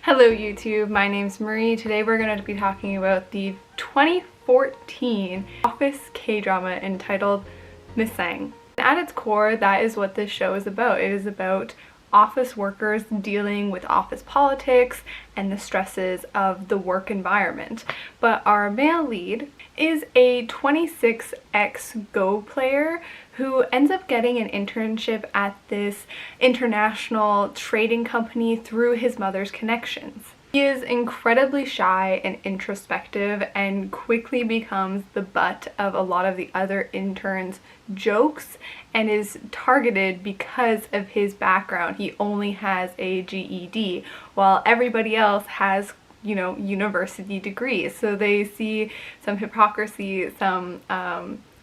Hello YouTube, my name's Marie. Today we're going to be talking about the 2014 Office K-drama entitled Misaeng. At its core, that is what this show is about. It is about office workers dealing with office politics and the stresses of the work environment. But our male lead is a 26X Go player who ends up getting an internship at this international trading company through his mother's connections. He is incredibly shy and introspective and quickly becomes the butt of a lot of the other interns' jokes and is targeted because of his background. He only has a GED while everybody else has, university degrees. So they see some hypocrisy, some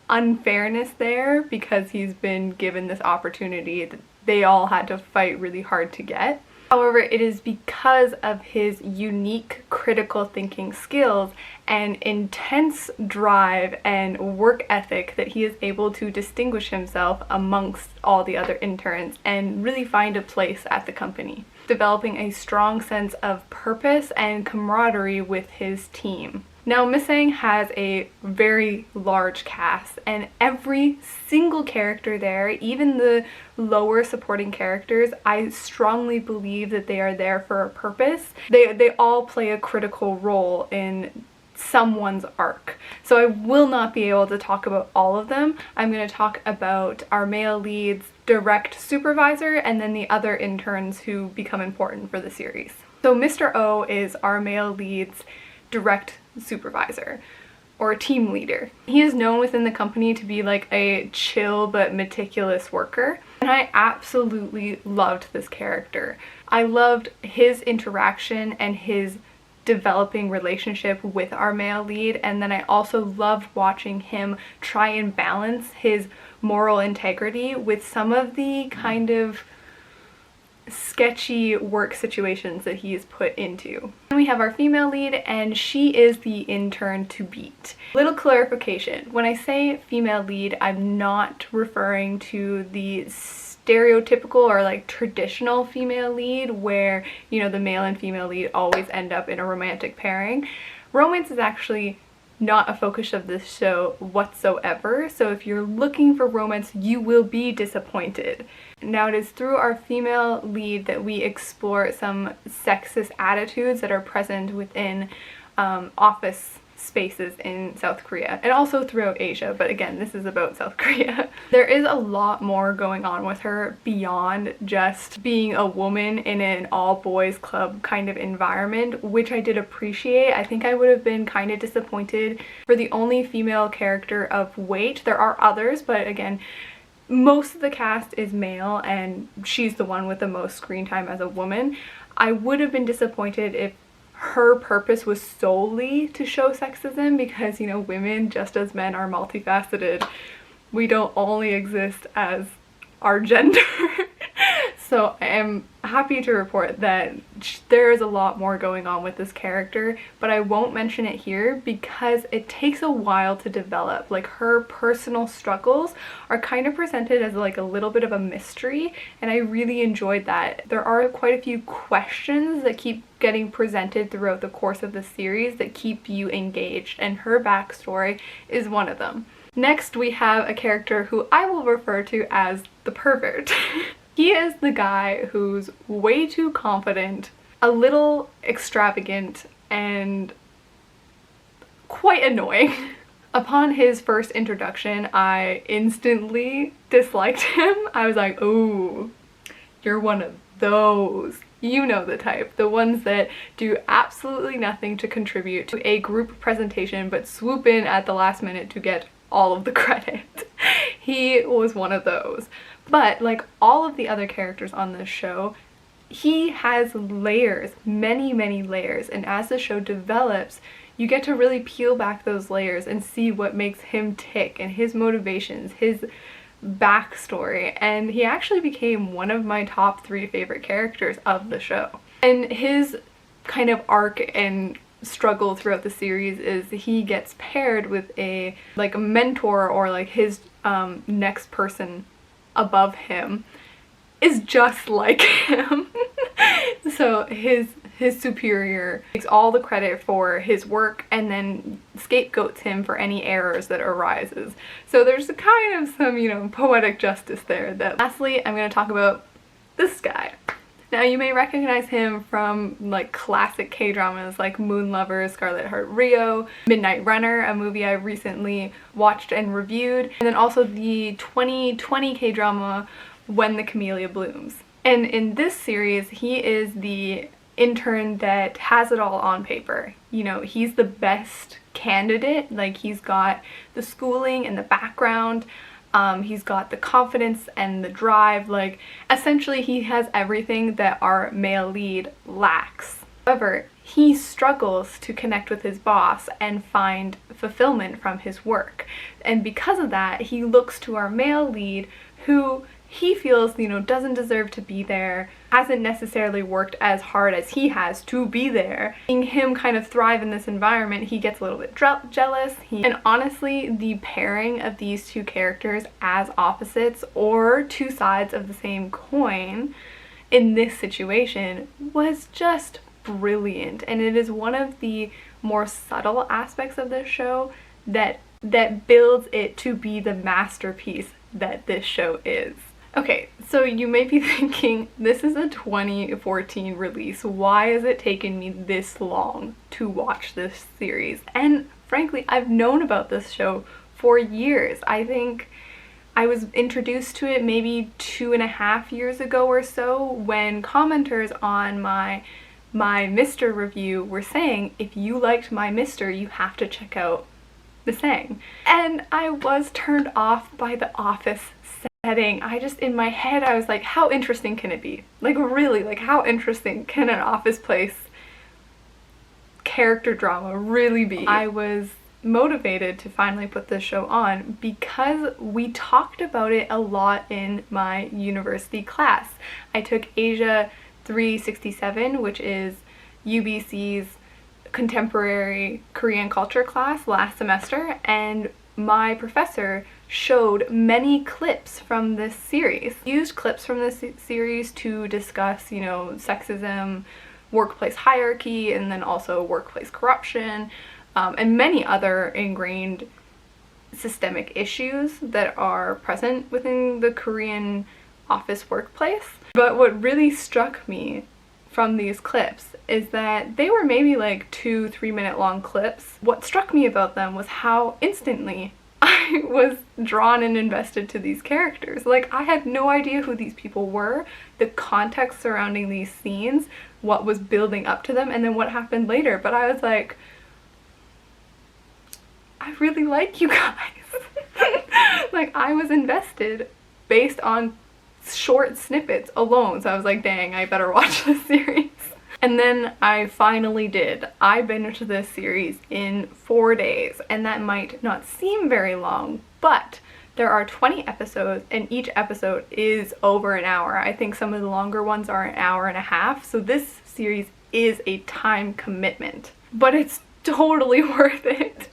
unfairness there because he's been given this opportunity that they all had to fight really hard to get. However, it is because of his unique critical thinking skills and intense drive and work ethic that he is able to distinguish himself amongst all the other interns and really find a place at the company, developing a strong sense of purpose and camaraderie with his team. Now, Misaeng has a very large cast, and every single character there, even the lower supporting characters, I strongly believe that they are there for a purpose. They all play a critical role in someone's arc. So I will not be able to talk about all of them. I'm going to talk about our male lead's direct supervisor and then the other interns who become important for the series. So Mr. O is our male lead's direct supervisor or team leader. He is known within the company to be like a chill but meticulous worker, and I absolutely loved this character. I loved his interaction and his developing relationship with our male lead, and then I also loved watching him try and balance his moral integrity with some of the kind of sketchy work situations that he is put into. And we have our female lead, and she is the intern to beat. Little clarification, when I say female lead, I'm not referring to the stereotypical or like traditional female lead where, the male and female lead always end up in a romantic pairing. Romance is actually not a focus of this show whatsoever, so if you're looking for romance, you will be disappointed. Now, it is through our female lead that we explore some sexist attitudes that are present within office spaces in South Korea and also throughout Asia, but again, this is about South Korea. There is a lot more going on with her beyond just being a woman in an all-boys club kind of environment, which I did appreciate. I think I would have been kind of disappointed for the only female character of weight. There are others, but again, most of the cast is male and she's the one with the most screen time as a woman. I would have been disappointed if her purpose was solely to show sexism because, women, just as men, are multifaceted. We don't only exist as our gender. So I am happy to report that there is a lot more going on with this character, but I won't mention it here because it takes a while to develop. Like, her personal struggles are kind of presented as like a little bit of a mystery, and I really enjoyed that. There are quite a few questions that keep getting presented throughout the course of the series that keep you engaged, and her backstory is one of them. Next, we have a character who I will refer to as the pervert. He is the guy who's way too confident, a little extravagant, and quite annoying. Upon his first introduction, I instantly disliked him. I was like, ooh, you're one of those. You know the type. The ones that do absolutely nothing to contribute to a group presentation but swoop in at the last minute to get all of the credit. He was one of those. But like all of the other characters on this show, he has layers, many layers, and as the show develops, you get to really peel back those layers and see what makes him tick and his motivations, his backstory, and he actually became one of my top 3 favorite characters of the show. And his kind of arc and struggle throughout the series is he gets paired with a mentor, or like his next person above him is just like him. So his his superior, takes all the credit for his work, and then scapegoats him for any errors that arises. So there's kind of some, you know, poetic justice there. That lastly, I'm going to talk about this guy. Now, you may recognize him from like classic K-dramas like Moon Lovers, Scarlet Heart Rio, Midnight Runner, a movie I recently watched and reviewed, and then also the 2020 K-drama When the Camellia Blooms. And in this series, he is the intern that has it all on paper. You know, he's the best candidate. Like, he's got the schooling and the background. He's got the confidence and the drive. Like, essentially he has everything that our male lead lacks. However, he struggles to connect with his boss and find fulfillment from his work. And because of that, he looks to our male lead, who he feels, you know, doesn't deserve to be there, hasn't necessarily worked as hard as he has to be there. Seeing him kind of thrive in this environment, he gets a little bit jealous. And honestly, the pairing of these two characters as opposites or two sides of the same coin in this situation was just brilliant. And it is one of the more subtle aspects of this show that builds it to be the masterpiece that this show is. Okay, so you may be thinking, this is a 2014 release. Why has it taken me this long to watch this series? And frankly, I've known about this show for years. I think I was introduced to it maybe 2.5 years ago or so, when commenters on my Mr. review were saying, if you liked my Mr, you have to check out Misaeng. And I was turned off by the office setting. In my head, I was like, how interesting can it be? Like, really, like, how interesting can an Office Place character drama really be? I was motivated to finally put this show on because we talked about it a lot in my university class. I took Asia 367, which is UBC's contemporary Korean culture class last semester, and my professor showed many clips from this series. He used clips from this series to discuss, you know, sexism, workplace hierarchy, and then also workplace corruption, and many other ingrained systemic issues that are present within the Korean office workplace. But what really struck me from these clips is that they were maybe like 2-3 minute long clips. What struck me about them was how instantly I was drawn and invested to these characters. Like, I had no idea who these people were, the context surrounding these scenes, what was building up to them, and then what happened later. But I was like, I really like you guys. Like, I was invested based on short snippets alone. So I was like, dang, I better watch this series. And then I finally did. I binged this series in 4 days, and that might not seem very long, but there are 20 episodes and each episode is over an hour. I think some of the longer ones are an hour and a half, so this series is a time commitment, but it's totally worth it.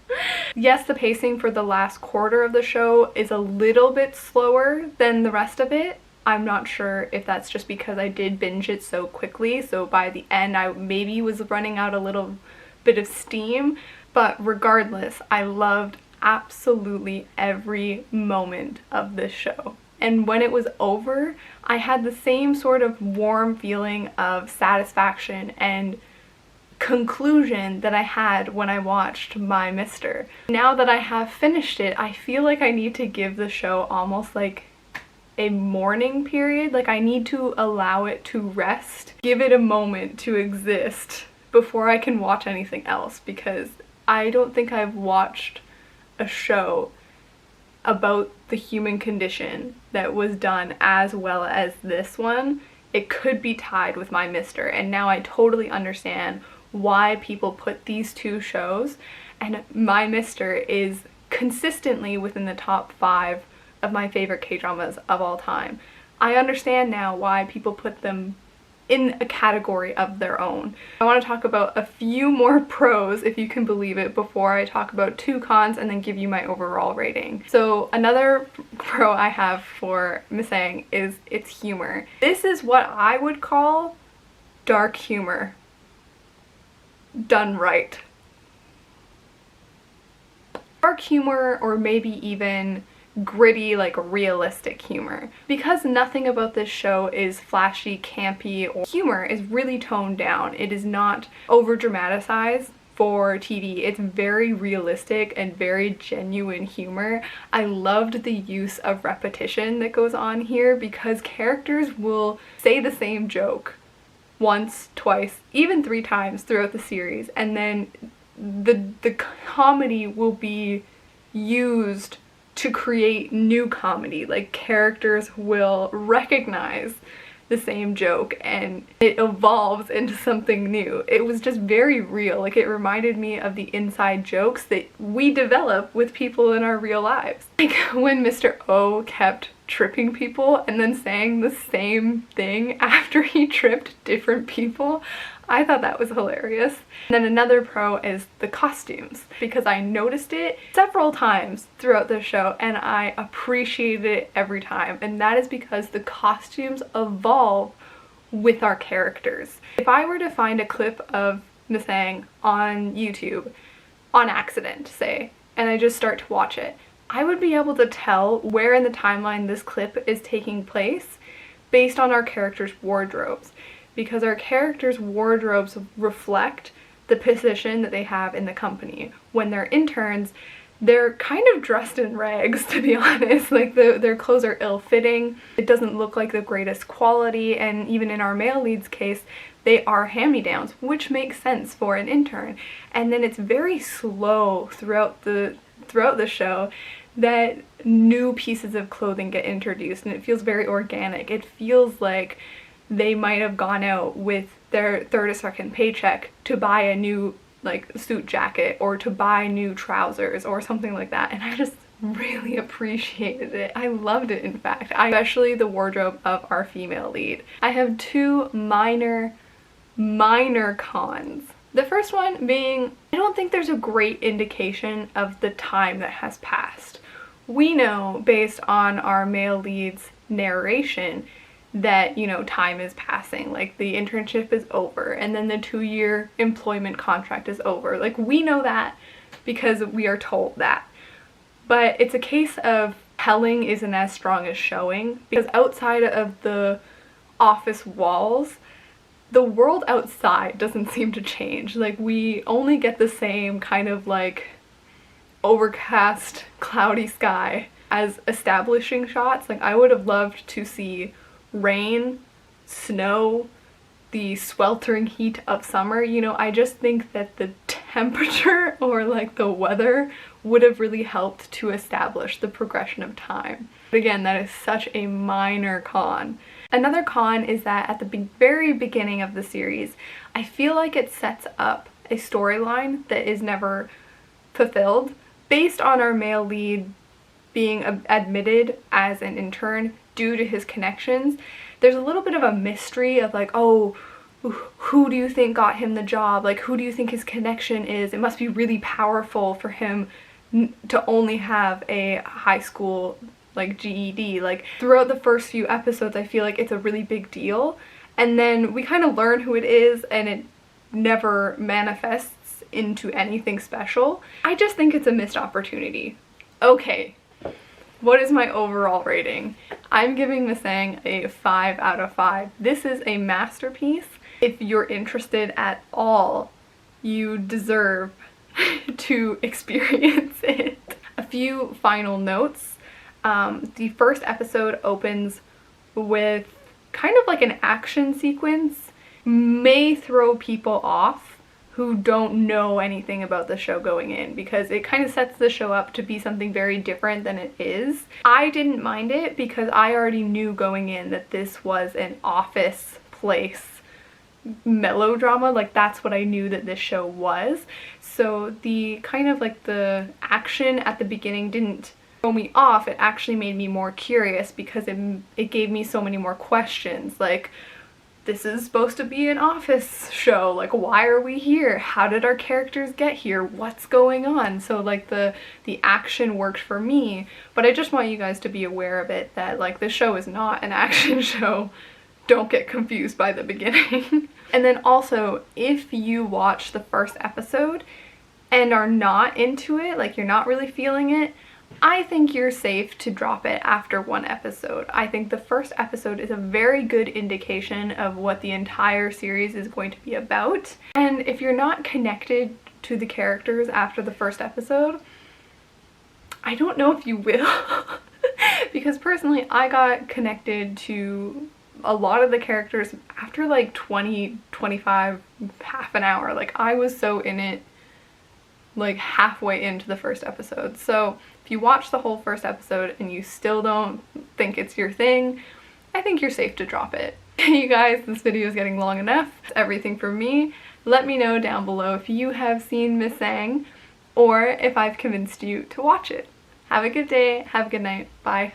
Yes, the pacing for the last quarter of the show is a little bit slower than the rest of it. I'm not sure if that's just because I did binge it so quickly, so by the end I maybe was running out a little bit of steam, but regardless, I loved absolutely every moment of this show. And when it was over, I had the same sort of warm feeling of satisfaction and conclusion that I had when I watched My Mr. Now that I have finished it, I feel like I need to give the show almost like a mourning period. Like, I need to allow it to rest, give it a moment to exist before I can watch anything else, because I don't think I've watched a show about the human condition that was done as well as this one. It could be tied with My Mr. And now I totally understand why people put these two shows, and My Mr. is consistently within the top 5 of my favorite K-dramas of all time. I understand now why people put them in a category of their own. I want to talk about a few more pros, if you can believe it, before I talk about 2 cons and then give you my overall rating. So another pro I have for Misaeng is its humor. This is what I would call dark humor. done right. Dark humor, or maybe even gritty, like realistic humor. Because nothing about this show is flashy, campy, or humor is really toned down. It is not over dramatized for TV. It's very realistic and very genuine humor. I loved the use of repetition that goes on here because characters will say the same joke once, twice, even 3 times throughout the series, and then the comedy will be used to create new comedy. Like, characters will recognize the same joke and it evolves into something new. It was just very real. Like, it reminded me of the inside jokes that we develop with people in our real lives. Like when Mr. O kept tripping people and then saying the same thing after he tripped different people. I thought that was hilarious. And then another pro is the costumes, because I noticed it several times throughout the show and I appreciated it every time. And that is because the costumes evolve with our characters. If I were to find a clip of Misaeng on YouTube on accident, say, and I just start to watch it, I would be able to tell where in the timeline this clip is taking place based on our characters' wardrobes. Because our characters' wardrobes reflect the position that they have in the company. When they're interns, they're kind of dressed in rags, to be honest. Like, their clothes are ill-fitting, it doesn't look like the greatest quality, and even in our male lead's case, they are hand-me-downs, which makes sense for an intern. And then it's very slow throughout the show that new pieces of clothing get introduced, and it feels very organic. It feels like they might have gone out with their third or second paycheck to buy a new like suit jacket or to buy new trousers or something like that, and I just really appreciated it. I loved it, in fact. Especially the wardrobe of our female lead. I have 2 minor cons. The first one being, I don't think there's a great indication of the time that has passed. We know, based on our male lead's narration, that, you know, time is passing. Like, the internship is over and then the 2-year employment contract is over. Like, we know that because we are told that. But it's a case of telling isn't as strong as showing, because outside of the office walls, the world outside doesn't seem to change. Like, we only get the same kind of like overcast, cloudy sky as establishing shots. Like, I would have loved to see rain, snow, the sweltering heat of summer. You know, I just think that the temperature or like the weather would have really helped to establish the progression of time. But again, that is such a minor con. Another con is that at the very beginning of the series, I feel like it sets up a storyline that is never fulfilled. Based on our male lead being admitted as an intern due to his connections, there's a little bit of a mystery of like, oh, who do you think got him the job? Like, who do you think his connection is? It must be really powerful for him to only have a high school like GED. Like, throughout the first few episodes, I feel like it's a really big deal, and then we kind of learn who it is and it never manifests into anything special. I just think it's a missed opportunity. Okay, what is my overall rating? I'm giving Misaeng a 5 out of 5. This is a masterpiece. If you're interested at all, you deserve to experience it. A few final notes. The first episode opens with kind of like an action sequence. May throw people off who don't know anything about the show going in, because it kind of sets the show up to be something very different than it is. I didn't mind it because I already knew going in that this was an office place melodrama. Like, that's what I knew that this show was. So the kind of like the action at the beginning didn't throw me off. It actually made me more curious because it gave me so many more questions. Like, this is supposed to be an office show. Like, why are we here? How did our characters get here? What's going on? So like the action worked for me, but I just want you guys to be aware of it, that like this show is not an action show. Don't get confused by the beginning. And then also, if you watch the first episode and are not into it, like you're not really feeling it, I think you're safe to drop it after one episode. I think the first episode is a very good indication of what the entire series is going to be about. And if you're not connected to the characters after the first episode, I don't know if you will. Because personally, I got connected to a lot of the characters after like 20, 25, half an hour. Like I was so in it like halfway into the first episode. So if you watch the whole first episode and you still don't think it's your thing, I think you're safe to drop it. You guys, this video is getting long enough. That's everything from me. Let me know down below if you have seen Misaeng or if I've convinced you to watch it. Have a good day, have a good night, bye.